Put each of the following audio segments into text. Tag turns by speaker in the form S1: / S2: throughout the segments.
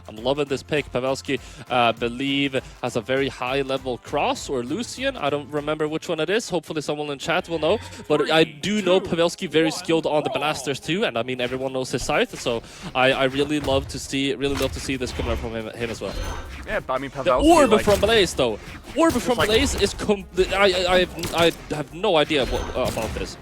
S1: I'm loving this pick. Pavvelski, believe, has a very high-level cross or Lucian. I don't remember which one it is. Hopefully someone in chat will know. But I do know Pavvelski very skilled on the blasters too, and I mean everyone knows his scythe. So I really love to see this coming up from him as well.
S2: Yeah, but I mean Pavvelski.
S1: The orb
S2: like,
S1: from Blaze though. Orb from
S2: like,
S1: Blaze is I have no idea about this.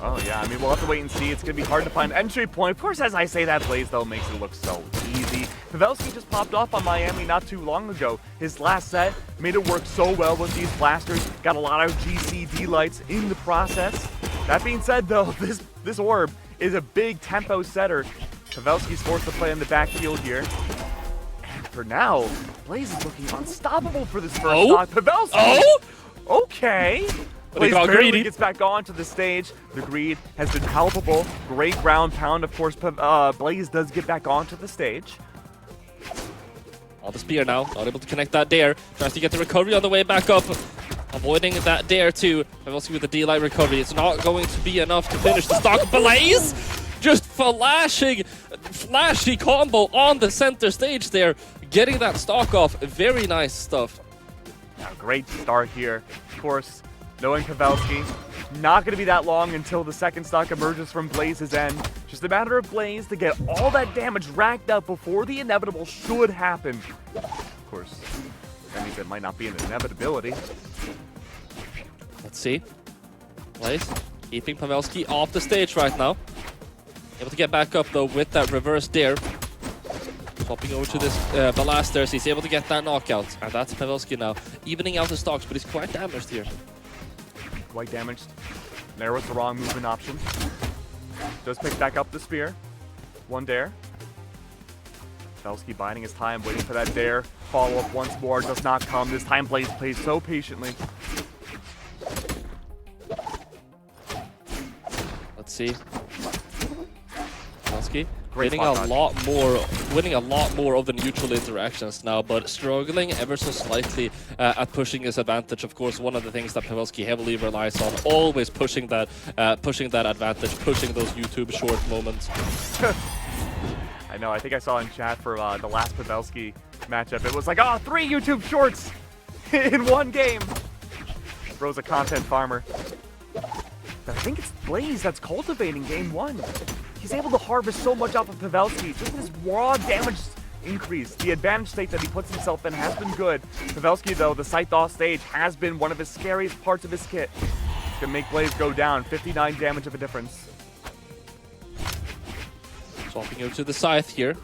S2: Oh yeah, I mean, we'll have to wait and see. It's going to be hard to find entry point. Of course, as I say that, Blaze, though, makes it look so easy. Pavvelski just popped off on Miami not too long ago. His last set made it work so well with these blasters. Got a lot of GCD lights in the process. That being said, though, this orb is a big tempo setter. Pavelski's forced to play in the backfield here. And for now, Blaze is looking unstoppable for this first stock. Pavelski!
S1: Oh!
S2: Okay. Blaze barely gets back onto the stage. The greed has been palpable. Great ground pound. Of course, Blaze does get back onto the stage.
S1: On the spear now. Not able to connect that dare. Tries to get the recovery on the way back up. Avoiding that dare too. Pavvelski with the D-Light recovery. It's not going to be enough to finish the stock. Blaze just flashy combo on the center stage there. Getting that stock off. Very nice stuff.
S2: Now, great start here. Of course, knowing Pavvelski, not going to be that long until the second stock emerges from Blaze's end. Just a matter of Blaze to get all that damage racked up before the inevitable should happen. Of course, that means it might not be an inevitability.
S1: Let's see. Blaze keeping Pavvelski off the stage right now. Able to get back up though with that reverse dare. Swapping over to this Blasters, he's able to get that knockout. And that's Pavvelski now. Evening out the stocks, but he's quite damaged here.
S2: Quite damaged. There was the wrong movement option. Does pick back up the spear. One dare. Pavvelski biding his time, waiting for that dare. Follow up once more, does not come. This time Blaze plays so patiently.
S1: Let's see. Pavvelski winning a lot more of the neutral interactions now, but struggling ever so slightly at pushing his advantage. Of course, one of the things that Pavvelski heavily relies on, always pushing that advantage, pushing those YouTube short moments.
S2: I know. I think I saw in chat for the last Pavvelski matchup, it was like, oh, 3 YouTube shorts in one game. Bro's a content farmer. But I think it's Blaze that's cultivating game 1. He's able to harvest so much off of Pavvelski. Just his raw damage increase. The advantage state that he puts himself in has been good. Pavvelski, though, the scythe off stage has been one of his scariest parts of his kit. It's gonna make Blaze go down. 59 damage of a difference.
S1: Swapping over to the scythe here.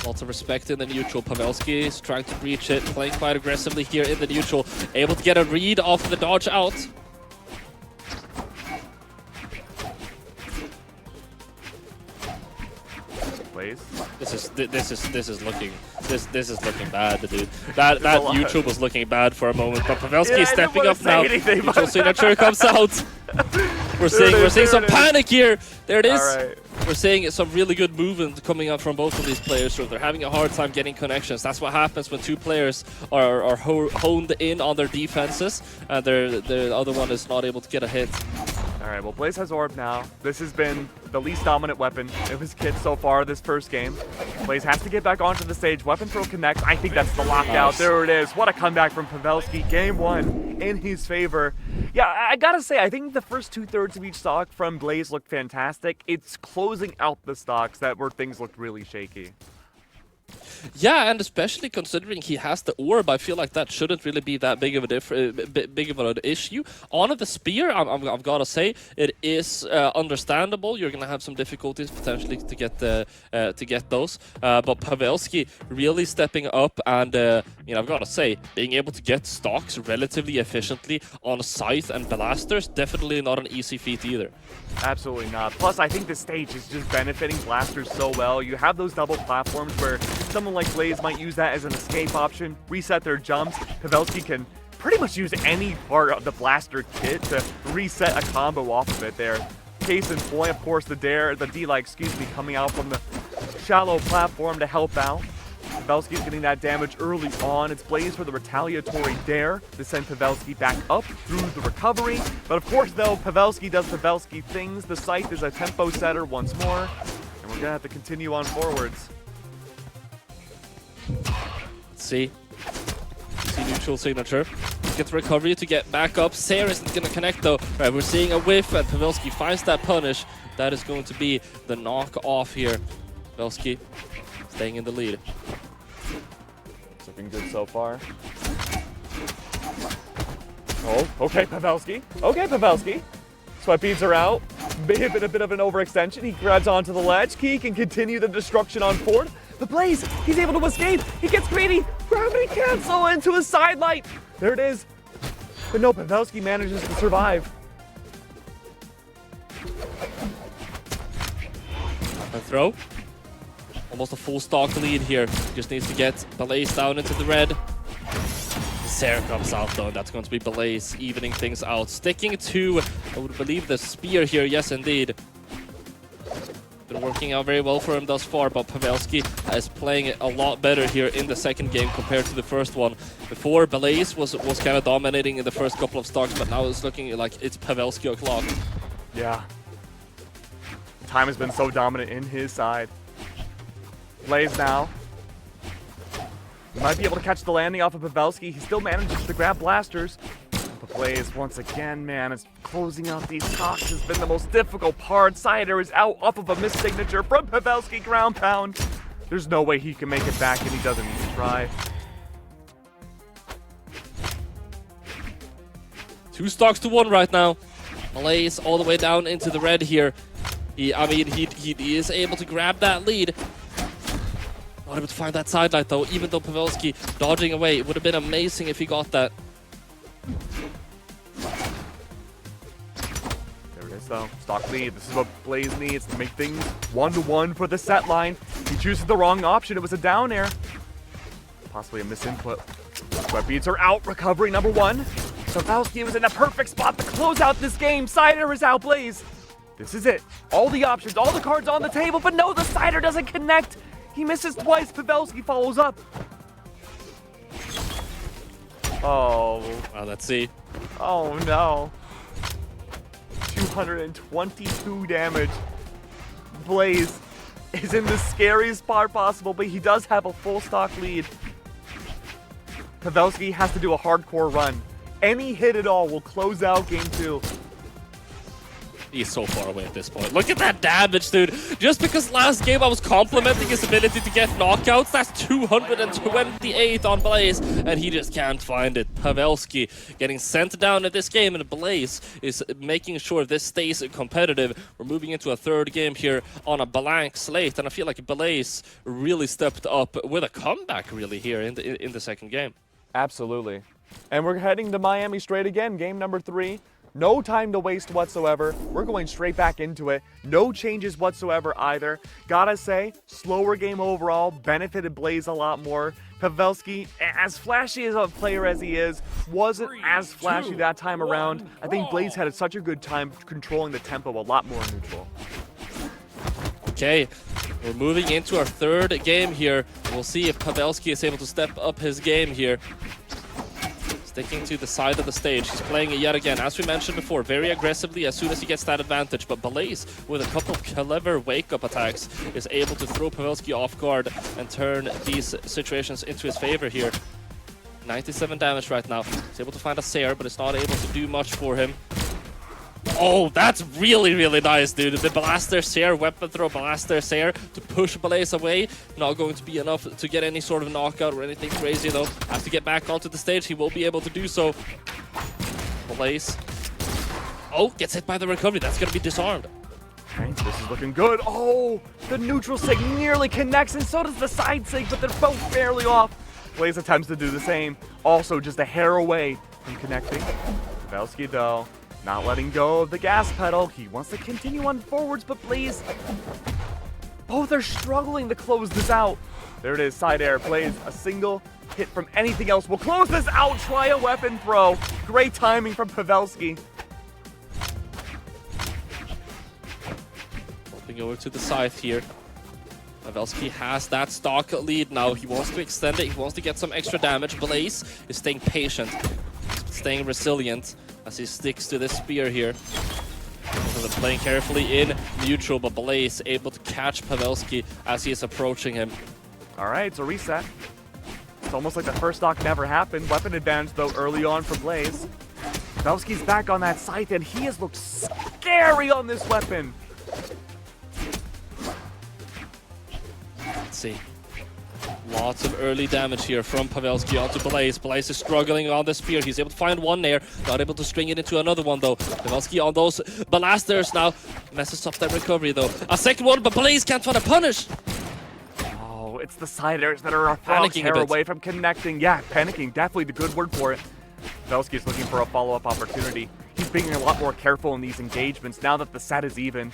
S1: Lots of respect in the neutral. Pavvelski is trying to breach it, playing quite aggressively here in the neutral. Able to get a read off the dodge out. This is looking bad, dude. That neutral was looking bad for a moment, but Pavelski is stepping up now. Neutral signature comes out. We're seeing some panic here. There it is.
S2: Right.
S1: We're seeing some really good movement coming up from both of these players. So they're having a hard time getting connections. That's what happens when two players are honed in on their defenses, and the other one is not able to get a hit.
S2: Alright, well, Blaze has Orb now. This has been the least dominant weapon of his kit so far this first game. Blaze has to get back onto the stage. Weapon throw connects. I think that's the lockout. Nice. There it is. What a comeback from Pavvelski. Game 1 in his favor. Yeah, I gotta say, I think the first 2/3 of each stock from Blaze looked fantastic. It's closing out the stocks where things looked really shaky.
S1: Yeah, and especially considering he has the orb, I feel like that shouldn't really be that big of an issue. On the spear, I've got to say, it is understandable. You're gonna have some difficulties potentially to get those, but Pavvelski really stepping up, and I've got to say, being able to get stocks relatively efficiently on Scythe and Blasters, definitely not an easy feat either.
S2: Absolutely not. Plus, I think the stage is just benefiting Blasters so well. You have those double platforms where someone like Blaze might use that as an escape option, reset their jumps. Pavvelski can pretty much use any part of the Blaster kit to reset a combo off of it there. Case in point, of course, the D-Light, coming out from the shallow platform to help out. Pavvelski's getting that damage early on. It's Blaze for the retaliatory dare to send Pavvelski back up through the recovery. But of course, though, Pavvelski does Pavvelski things. The Scythe is a tempo setter once more. And And we're gonna have to continue on forwards.
S1: Let's see. See neutral signature. Gets recovery to get back up. Sarah isn't going to connect though. Right, we're seeing a whiff and Pavvelski finds that punish. That is going to be the knock off here. Pavvelski staying in the lead.
S2: It's looking good so far. Oh, okay, Pavvelski. Okay, Pavvelski. Sweat beads are out. Maybe a bit of an overextension. He grabs onto the ledge. He can continue the destruction on Ford. The Blaze, he's able to escape. He gets greedy. Gravity cancel into his sidelight. There it is. But no, Pavvelski manages to survive.
S1: And throw. Almost a full stock lead here. Just needs to get Blaze down into the red. Sarah comes out though. That's going to be Blaze evening things out. Sticking to, I would believe, the spear here. Yes, indeed. Been working out very well for him thus far, but Pavvelski is playing it a lot better here in the second game compared to the first one. Before, Blaze was kind of dominating in the first couple of stocks, but now it's looking like it's Pavvelski o'clock.
S2: Yeah. Time has been so dominant in his side. Blaze now. He might be able to catch the landing off of Pavvelski. He still manages to grab blasters. But Blaze, once again, man, is closing out these stocks has been the most difficult part. Cider is out off of a missed signature from Pavvelski ground pound. There's no way he can make it back, and he doesn't even try.
S1: 2 stocks to 1 right now. Blaze all the way down into the red here. He is able to grab that lead. Not able to find that sidelight though, even though Pavvelski dodging away. It would have been amazing if he got that.
S2: So, stock lead. This is what Blaze needs to make things 1-1 for the set line. He chooses the wrong option. It was a down air. Possibly a misinput. Sweat beads are out. Recovery number 1. Pavvelski was in a perfect spot to close out this game. Cider is out. Blaze. This is it. All the options, all the cards on the table, but no, the Cider doesn't connect. He misses twice. Pavvelski follows up. Oh.
S1: Well, let's see.
S2: Oh no. 222 damage. Blaze is in the scariest spot possible, but he does have a full stock lead. Pavvelski has to do a hardcore run. Any hit at all will close out game 2.
S1: He's so far away at this point. Look at that damage, dude. Just because last game I was complimenting his ability to get knockouts, that's 228 on Blaze, and he just can't find it. Pavvelski getting sent down at this game, and Blaze is making sure this stays competitive. We're moving into a third game here on a blank slate, and I feel like Blaze really stepped up with a comeback really here in the second game.
S2: Absolutely. And we're heading to Miami straight again, game number 3. No time to waste whatsoever. We're going straight back into it. No changes whatsoever either. Gotta say, slower game overall, benefited Blaze a lot more. Pavvelski, as flashy as a player as he is, wasn't as flashy that time around. I think Blaze had such a good time controlling the tempo a lot more neutral.
S1: Okay, we're moving into our third game here. We'll see if Pavvelski is able to step up his game here. Sticking to the side of the stage. He's playing it yet again, as we mentioned before, very aggressively as soon as he gets that advantage. But Blaze, with a couple of clever wake-up attacks, is able to throw Pavvelski off guard and turn these situations into his favor here. 97 damage right now. He's able to find a Sair, but it's not able to do much for him. Oh, that's really, really nice, dude. The Blaster Sair, weapon throw Blaster Sair to push Blaze away. Not going to be enough to get any sort of knockout or anything crazy, though. Has to get back onto the stage. He will be able to do so. Blaze. Oh, gets hit by the recovery. That's going to be disarmed.
S2: Okay, this is looking good. Oh, the neutral sig nearly connects, and so does the side sig, but they're both barely off. Blaze attempts to do the same. Also, just a hair away from connecting. Pavvelski, though, not letting go of the gas pedal. He wants to continue on forwards, but Blaze, both are struggling to close this out. There it is, side air. Blaze, a single hit from anything else will close this out. Try a weapon throw. Great timing from Pavvelski.
S1: Flipping over to the scythe here. Pavvelski has that stock lead now. He wants to extend it. He wants to get some extra damage. Blaze is staying patient, staying resilient as he sticks to this spear here. So they're playing carefully in neutral, but Blaze able to catch Pavvelski as he is approaching him.
S2: All right, so reset. It's almost like the first stock never happened. Weapon advantage, though, early on for Blaze. Pavvelski's back on that scythe, and he has looked scary on this weapon.
S1: Let's see. Lots of early damage here from Pavvelski onto Blaze. Blaze is struggling on the spear. He's able to find one there. Not able to string it into another one, though. Pavvelski on those balasters now. Messes up that recovery, though. A second one, but Blaze can't find a punish.
S2: Oh, it's the side airs that are a frog's hair away from connecting. Yeah, panicking. Definitely the good word for it. Pavvelski is looking for a follow-up opportunity. He's being a lot more careful in these engagements now that the set is even.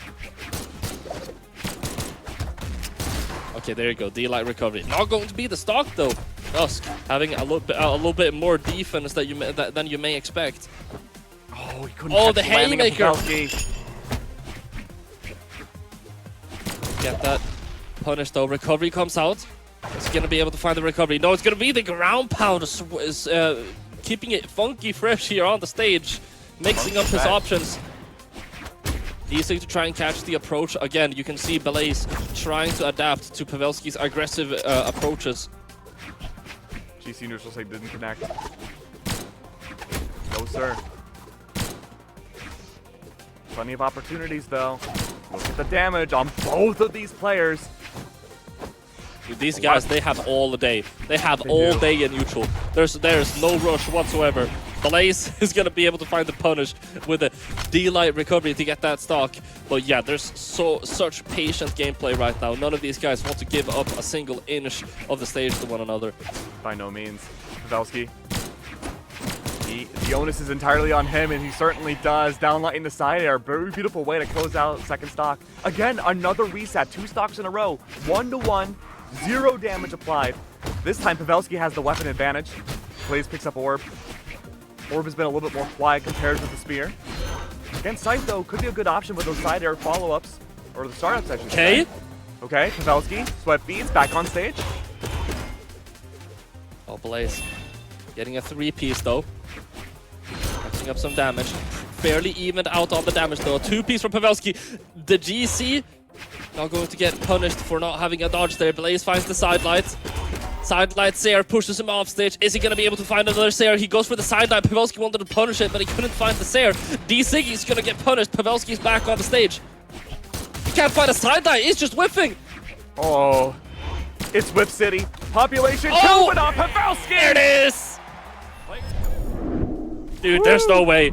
S1: Okay, there you go. D-Light recovery. Not going to be the stock, though. Dusk having a little bit more defense than you may expect.
S2: Oh, he couldn't.
S1: The haymaker. Get that punish, though. Recovery comes out. Is he going to be able to find the recovery? No, it's going to be the ground pound. Is keeping it funky fresh here on the stage, mixing up his options. Easy to try and catch the approach. Again, you can see Blaze trying to adapt to Pavvelski's aggressive approaches.
S2: GC neutral side didn't connect. No, sir. Plenty of opportunities, though. Look at the damage on both of these players.
S1: Dude, these guys, they have all the day. They have all day in neutral. There's no rush whatsoever. Blaze is going to be able to find the punish with a D-Light recovery to get that stock. But yeah, there's such patient gameplay right now. None of these guys want to give up a single inch of the stage to one another.
S2: By no means. Pavvelski. The onus is entirely on him, and he certainly does. Downlighting the side air. Very beautiful way to close out second stock. Again, another reset. 2 stocks in a row. 1-to-1. 0 damage applied. This time, Pavvelski has the weapon advantage. Blaze picks up Orb. Orb has been a little bit more quiet compared with the spear. Against Scythe, though, could be a good option with those side air follow-ups. Or the startups, I should say. Okay, Pavvelski, sweat beads, back on stage.
S1: Oh, Blaze. Getting a 3-piece, though. Catching up some damage. Fairly evened out on the damage, though. 2-piece from Pavvelski. The GC not going to get punished for not having a dodge there. Blaze finds the sidelight. Sidelight Sayer pushes him off stage. Is he going to be able to find another Sayer? He goes for the sideline. Pavvelski wanted to punish it, but he couldn't find the Sayer. D-Siggy's going to get punished. Pavvelski's back on the stage. He can't find a sideline. He's just whiffing.
S2: Oh, it's Whip City. Population 2, but not Pavvelski.
S1: There it is. Dude, there's no way.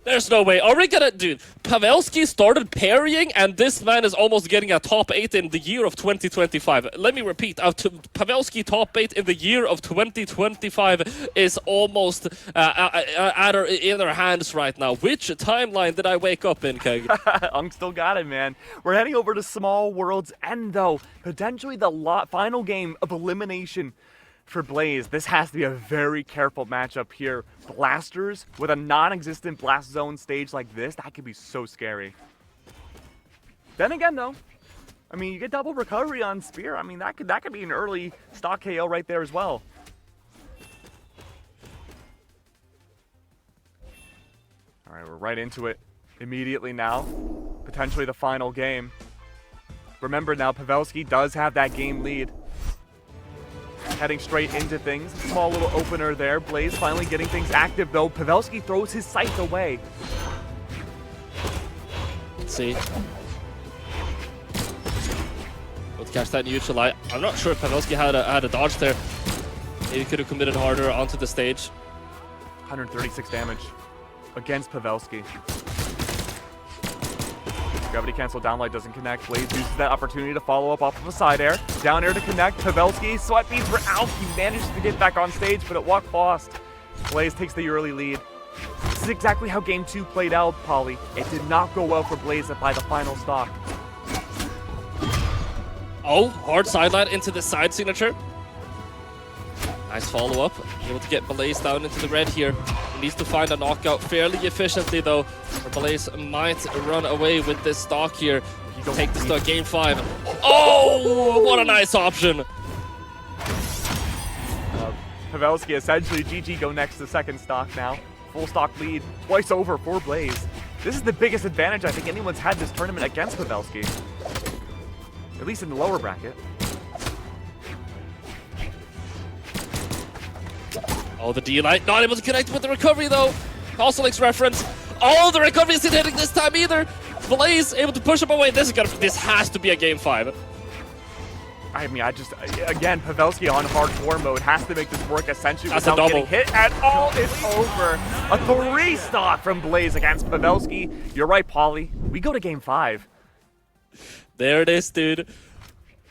S1: There's no way. Are we gonna... Dude, Pavvelski started parrying, and this man is almost getting a top 8 in the year of 2025. Let me repeat. Pavvelski top 8 in the year of 2025 is almost in our hands right now. Which timeline did I wake up in, Keg?
S2: Unk still got it, man. We're heading over to Small World's End, though. Potentially the final game of Elimination for Blaze. This has to be a very careful matchup here. Blasters with a non-existent blast zone stage like this, that could be so scary. Then again, though, I mean, you get double recovery on Spear. I mean, that could be an early stock KO right there as well. All right, we're right into it immediately now. Potentially the final game. Remember now, Pavvelski does have that game lead. Heading straight into things. Small little opener there. Blaze finally getting things active, though. Pavvelski throws his scythe away.
S1: Let's see. Let's catch that neutral. I'm not sure if Pavvelski had a dodge there. Maybe could have committed harder onto the stage.
S2: 136 damage against Pavvelski. Gravity cancel downlight doesn't connect. Blaze uses that opportunity to follow up off of a side air. Down air to connect. Pavvelski, sweat beads were out. He manages to get back on stage, but it walked lost. Blaze takes the early lead. This is exactly how game 2 played out, Polly. It did not go well for Blaze by the final stock.
S1: Oh, hard sideline into the side signature. Nice follow-up. Able to get Blaze down into the red here. He needs to find a knockout fairly efficiently, though, or Blaze might run away with this stock here. Take the stock, game 5. Oh, what a nice option.
S2: Pavvelski essentially GG go next to second stock now. Full stock lead, twice over for Blaze. This is the biggest advantage I think anyone's had this tournament against Pavvelski. At least in the lower bracket.
S1: Oh, the D-Light not able to connect with the recovery though. Also likes reference. Oh, the recovery isn't hitting this time either. Blaze able to push him away. This has to be a game 5.
S2: I mean, again, Pavvelski on hardcore mode has to make this work essentially
S1: That's
S2: without
S1: a double.
S2: getting hit at all. It's over. A 3-stock from Blaze against Pavvelski. You're right, Pauly. We go to game 5.
S1: There it is, dude.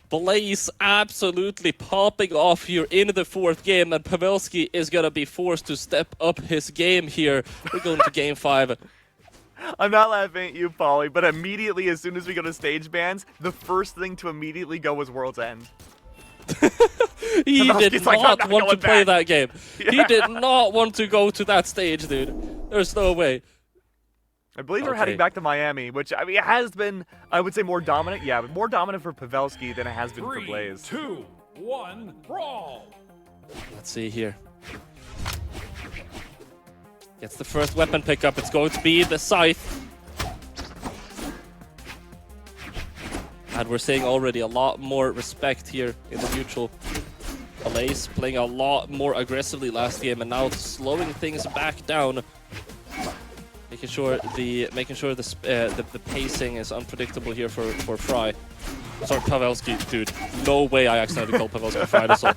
S1: Blaze absolutely popping off here in the 4th game, and Pavvelski is gonna be forced to step up his game here. We're going to game 5.
S2: I'm not laughing at you, Pauly, but immediately as soon as we go to stage bans, the first thing to immediately go was World's End.
S1: He did
S2: like,
S1: not want to play
S2: back.
S1: that game. Yeah. He did not want to go to that stage, dude. There's no way.
S2: I believe we're heading back to Miami, which, I mean, it has been, I would say, more dominant. Yeah, but more dominant for Pavvelski than it has been for Blaze.
S3: 3, 2, 1, brawl!
S1: Let's see here. Gets the first weapon pickup. It's going to be the Scythe. And we're seeing already a lot more respect here in the neutral. Blaze playing a lot more aggressively last game and now slowing things back down. Making sure the pacing is unpredictable here for Fry. Sorry, Pavvelski, dude. No way I accidentally called Pavvelski Fry this one.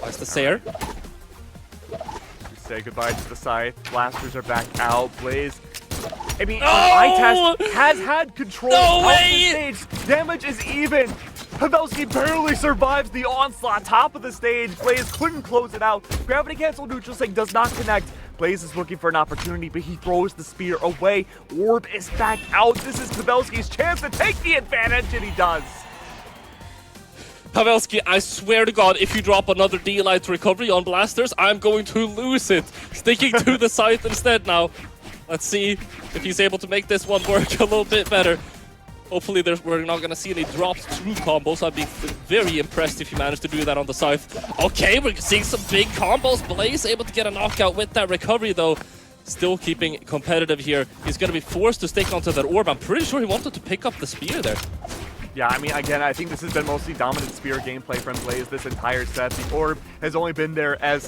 S1: Nice to Sayer.
S2: Say goodbye to the Scythe. Blasters are back out. Blaze. I mean,
S1: Oh!
S2: ITest has had control
S1: No
S2: of
S1: way!
S2: the stage. Damage is even. Pavvelski barely survives the onslaught. Top of the stage. Blaze couldn't close it out. Gravity cancel neutral sync does not connect. Blaze is looking for an opportunity, but he throws the spear away. Orb is back out. This is Pavvelski's chance to take the advantage, and he does.
S1: Pavvelski, I swear to God, if you drop another D-Light recovery on Blasters, I'm going to lose it. Sticking to the Scythe instead now. Let's see if he's able to make this one work a little bit better. Hopefully we're not going to see any drops through combos. I'd be very impressed if you manage to do that on the Scythe. Okay, we're seeing some big combos. Blaze able to get a knockout with that recovery, though. Still keeping competitive here. He's going to be forced to stick onto that orb. I'm pretty sure he wanted to pick up the spear there.
S2: Yeah, I mean, again, I think this has been mostly dominant spear gameplay from Blaze this entire set. The orb has only been there as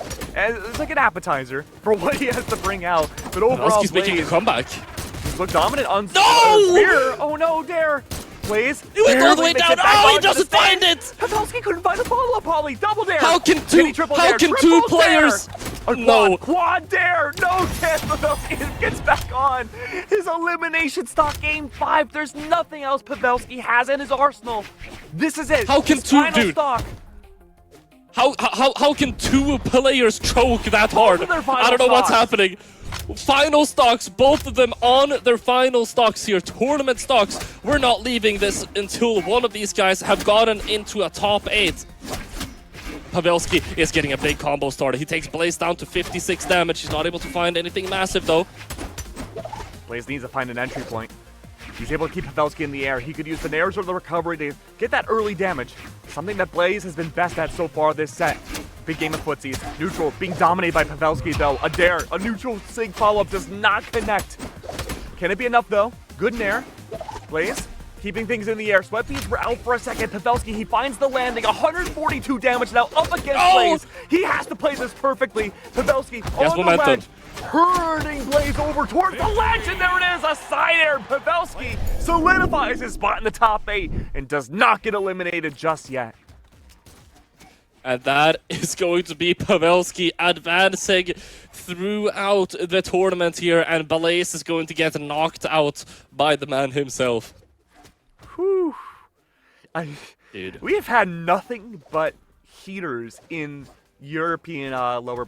S2: like an appetizer for what he has to bring out. But overall,
S1: Pavvelski's making a comeback.
S2: He's looked dominant on
S1: No!
S2: spear. Oh no, Dare. Blaze.
S1: He went all the way
S2: barely makes
S1: down.
S2: it back
S1: Oh, he
S2: onto the
S1: doesn't
S2: stage.
S1: find it!
S2: Pavvelski couldn't find a follow-up, Pauly. Double Dare.
S1: How can two players? No.
S2: Quad Dare. No chance. Pavvelski gets back on. His elimination stock game 5. There's nothing else Pavvelski has in his arsenal. This is it.
S1: How can
S2: His
S1: two,
S2: final
S1: dude?
S2: stock.
S1: How can two players choke that hard?
S2: of their final
S1: I don't know what's
S2: stocks.
S1: happening. Final stocks, both of them on their final stocks here. Tournament stocks. We're not leaving this until one of these guys have gotten into a top 8. Pavvelski is getting a big combo started. He takes Blaze down to 56 damage. He's not able to find anything massive though.
S2: Blaze needs to find an entry point. He's able to keep Pavvelski in the air. He could use the nairs or the recovery to get that early damage. Something that Blaze has been best at so far this set. Big game of footsies. Neutral being dominated by Pavvelski though. A dare, a neutral sig follow-up does not connect. Can it be enough though? Good nair. Blaze keeping things in the air. Sweat beads were out for a second. Pavvelski, he finds the landing. 142 damage now up against Blaze. He has to play this perfectly. Pavvelski on the ledge. Hurting Blaze over towards the ledge, and there it is, a side air. Pavvelski solidifies his spot in the top 8 and does not get eliminated just yet.
S1: And that is going to be Pavvelski advancing throughout the tournament here, and Blaze is going to get knocked out by the man himself.
S2: Whew.
S1: Dude.
S2: We have had nothing but heaters in European lower